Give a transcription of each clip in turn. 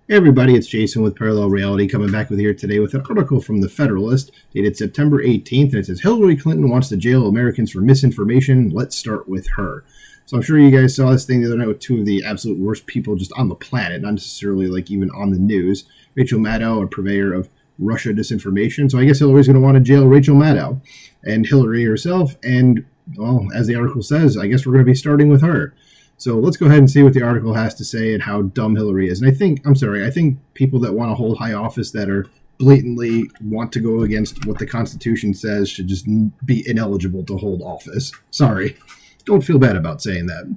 Hey everybody, it's Jason with Parallel Reality coming back with here today with an article from The Federalist dated September 18th, and it says, Hillary Clinton wants to jail Americans for misinformation. Let's start with her. So I'm sure you guys saw this thing the other night with two of the absolute worst people just on the planet, not necessarily like even on the news. Rachel Maddow, a purveyor of Russia disinformation. So I guess Hillary's going to want to jail Rachel Maddow and Hillary herself. And, well, as the article says, I guess we're going to be starting with her. So let's go ahead and see what the article has to say and how dumb Hillary is. And I think people that want to hold high office that are blatantly want to go against what the Constitution says should just be ineligible to hold office. Sorry. Don't feel bad about saying that.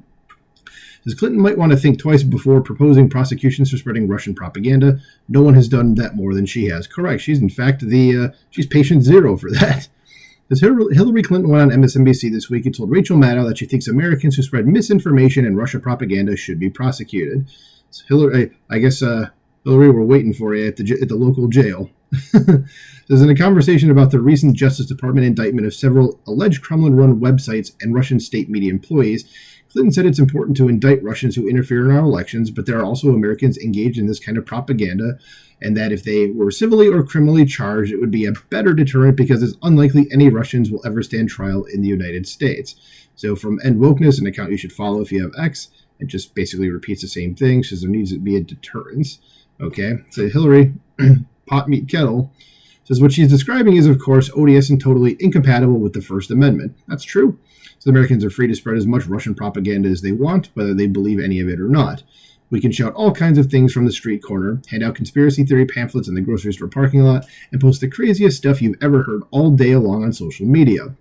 Says Clinton might want to think twice before proposing prosecutions for spreading Russian propaganda. No one has done that more than she has. Correct. She's in fact she's patient zero for that. As Hillary Clinton went on MSNBC this week and told Rachel Maddow that she thinks Americans who spread misinformation and Russia propaganda should be prosecuted. So Hillary, Hillary, we're waiting for you at the local jail. There's in a conversation about the recent Justice Department indictment of several alleged Kremlin-run websites and Russian state media employees. Clinton said it's important to indict Russians who interfere in our elections, but there are also Americans engaged in this kind of propaganda, and that if they were civilly or criminally charged, it would be a better deterrent because it's unlikely any Russians will ever stand trial in the United States. So from End Wokeness, an account you should follow if you have X, it just basically repeats the same thing, says there needs to be a deterrence. Okay, so Hillary, pot meat kettle, says what she's describing is, of course, odious and totally incompatible with the First Amendment. That's true. So Americans are free to spread as much Russian propaganda as they want, whether they believe any of it or not. We can shout all kinds of things from the street corner, hand out conspiracy theory pamphlets in the grocery store parking lot, and post the craziest stuff you've ever heard all day long on social media.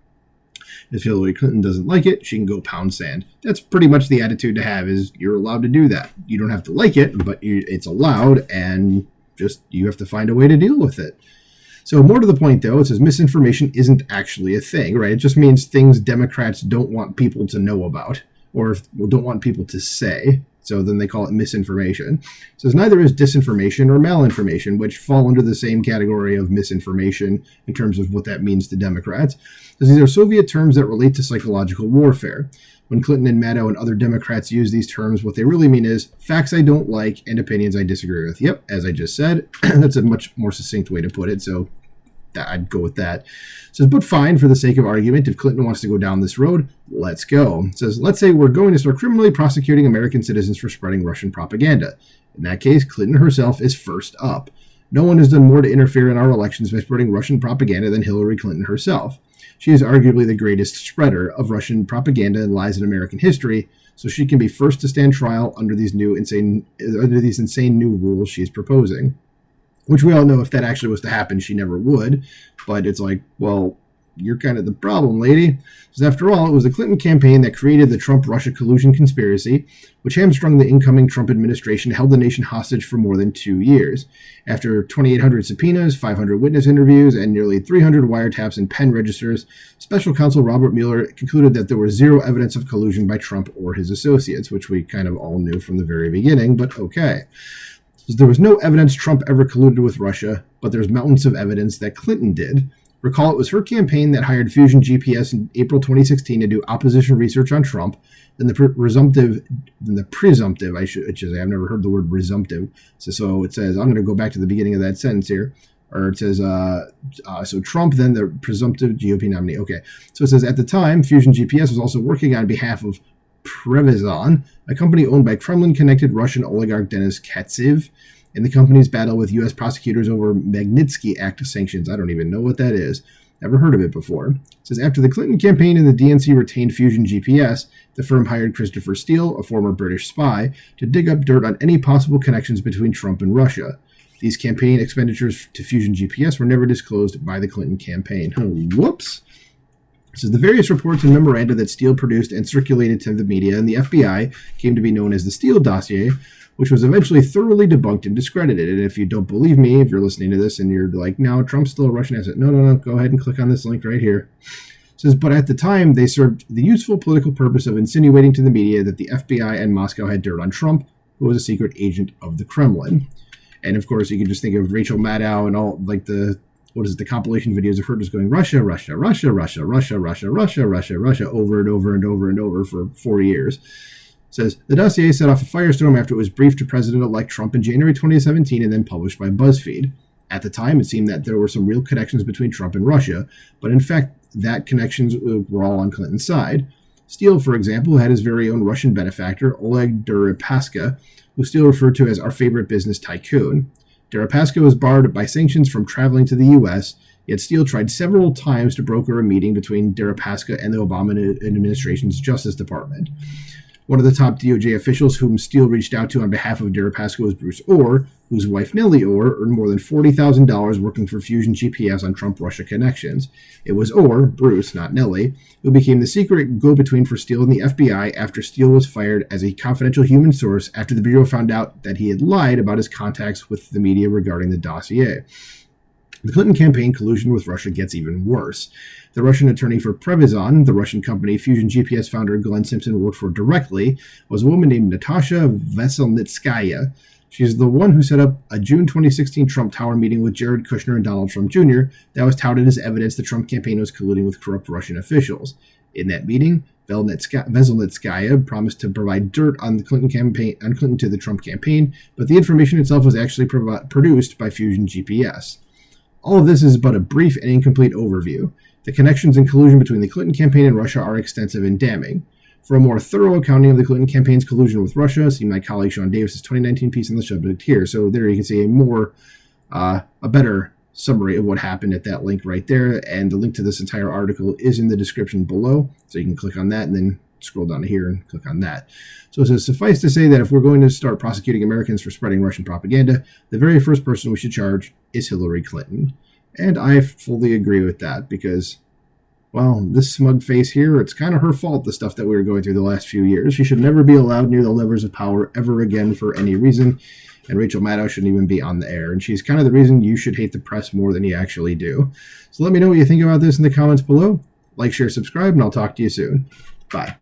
If Hillary Clinton doesn't like it, she can go pound sand. That's pretty much the attitude to have, is you're allowed to do that. You don't have to like it, but it's allowed, and just you have to find a way to deal with it. So more to the point, though, it says misinformation isn't actually a thing, right? It just means things Democrats don't want people to know about or don't want people to say. So then they call it misinformation. It says neither is disinformation or malinformation, which fall under the same category of misinformation in terms of what that means to Democrats. These are Soviet terms that relate to psychological warfare. When Clinton and Maddow and other Democrats use these terms, what they really mean is facts I don't like and opinions I disagree with. Yep, as I just said, that's a much more succinct way to put it. So I'd go with that. It says, but fine, for the sake of argument, if Clinton wants to go down this road, let's go. It says, let's say we're going to start criminally prosecuting American citizens for spreading Russian propaganda. In that case, Clinton herself is first up. No one has done more to interfere in our elections by spreading Russian propaganda than Hillary Clinton herself. She is arguably the greatest spreader of Russian propaganda and lies in American history, so she can be first to stand trial under these insane new rules she's proposing. Which we all know if that actually was to happen, she never would. But it's like, well, you're kind of the problem, lady. Because after all, it was the Clinton campaign that created the Trump-Russia collusion conspiracy, which hamstrung the incoming Trump administration, held the nation hostage for more than 2 years. After 2,800 subpoenas, 500 witness interviews, and nearly 300 wiretaps and pen registers, special counsel Robert Mueller concluded that there was zero evidence of collusion by Trump or his associates, which we kind of all knew from the very beginning, but okay. There was no evidence Trump ever colluded with Russia, but there's mountains of evidence that Clinton did. Recall, it was her campaign that hired Fusion GPS in April 2016 to do opposition research on Trump. Then the presumptive, I've never heard the word resumptive. So it says, I'm going to go back to the beginning of that sentence here. Or it says, so Trump, then the presumptive GOP nominee. Okay. So it says, at the time, Fusion GPS was also working on behalf of Previzon, a company owned by Kremlin-connected Russian oligarch Denis Katsev, in the company's battle with U.S. prosecutors over Magnitsky Act sanctions. I don't even know what that is. Never heard of it before. It says, after the Clinton campaign and the DNC retained Fusion GPS, the firm hired Christopher Steele, a former British spy, to dig up dirt on any possible connections between Trump and Russia. These campaign expenditures to Fusion GPS were never disclosed by the Clinton campaign. Whoops. So the various reports and memoranda that Steele produced and circulated to the media and the FBI came to be known as the Steele dossier, which was eventually thoroughly debunked and discredited. And if you don't believe me, if you're listening to this and you're like, no, Trump's still a Russian asset. No, go ahead and click on this link right here. It says, but at the time, they served the useful political purpose of insinuating to the media that the FBI and Moscow had dirt on Trump, who was a secret agent of the Kremlin. And of course, you can just think of Rachel Maddow and all like the compilation videos of her just going Russia, Russia, Russia, Russia, Russia, Russia, Russia, Russia, Russia over and over and over and over for 4 years. Says, the dossier set off a firestorm after it was briefed to President-elect Trump in January 2017 and then published by BuzzFeed. At the time, it seemed that there were some real connections between Trump and Russia, but in fact, that connections were all on Clinton's side. Steele, for example, had his very own Russian benefactor, Oleg Deripaska, who Steele referred to as our favorite business tycoon. Deripaska was barred by sanctions from traveling to the U.S., yet Steele tried several times to broker a meeting between Deripaska and the Obama administration's Justice Department. One of the top DOJ officials whom Steele reached out to on behalf of Deripaska was Bruce Orr, whose wife Nellie Orr earned more than $40,000 working for Fusion GPS on Trump-Russia connections. It was Orr, Bruce, not Nellie, who became the secret go-between for Steele and the FBI after Steele was fired as a confidential human source after the Bureau found out that he had lied about his contacts with the media regarding the dossier. The Clinton campaign collusion with Russia gets even worse. The Russian attorney for Prevezon, the Russian company Fusion GPS founder Glenn Simpson worked for directly, was a woman named Natasha Veselnitskaya. She's the one who set up a June 2016 Trump Tower meeting with Jared Kushner and Donald Trump Jr. that was touted as evidence the Trump campaign was colluding with corrupt Russian officials. In that meeting, Veselnitskaya promised to provide dirt on the Clinton to the Trump campaign, but the information itself was actually produced by Fusion GPS. All of this is but a brief and incomplete overview. The connections and collusion between the Clinton campaign and Russia are extensive and damning. For a more thorough accounting of the Clinton campaign's collusion with Russia, see my colleague Sean Davis's 2019 piece on the subject here. So there you can see a better summary of what happened at that link right there. And the link to this entire article is in the description below. So you can click on that and then scroll down to here and click on that. So it says, suffice to say that if we're going to start prosecuting Americans for spreading Russian propaganda, the very first person we should charge is Hillary Clinton. And I fully agree with that because, well, this smug face here, it's kind of her fault, the stuff that we were going through the last few years. She should never be allowed near the levers of power ever again for any reason. And Rachel Maddow shouldn't even be on the air. And she's kind of the reason you should hate the press more than you actually do. So let me know what you think about this in the comments below. Like, share, subscribe, and I'll talk to you soon. Bye.